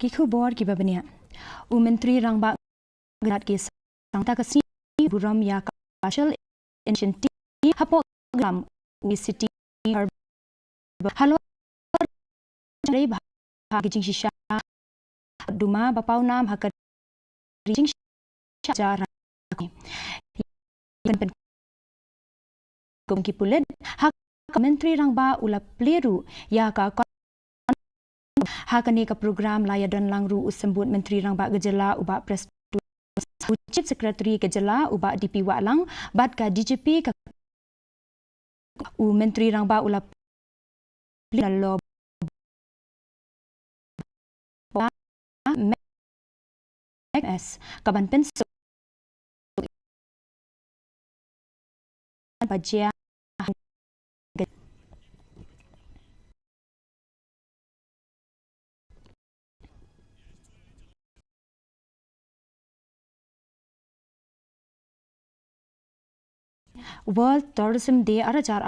Kiku bor ki babania. Menteri Rangba Gnat ki sangta kasni buram ya special initiative hapo gram city halo jai bhagijing shisha duma bapau nam hakar jing cara ki pulet hak Menteri Rangba ula pleru ya ka hakani ka program layadan langru usembut Menteri Rangba Gejala ubak pres Chief Secretary Gejala ubak DP Waklang bat ka DJP ka Menteri Rangba ula pleru MS kaban pensu bajia World Tourism Day arajar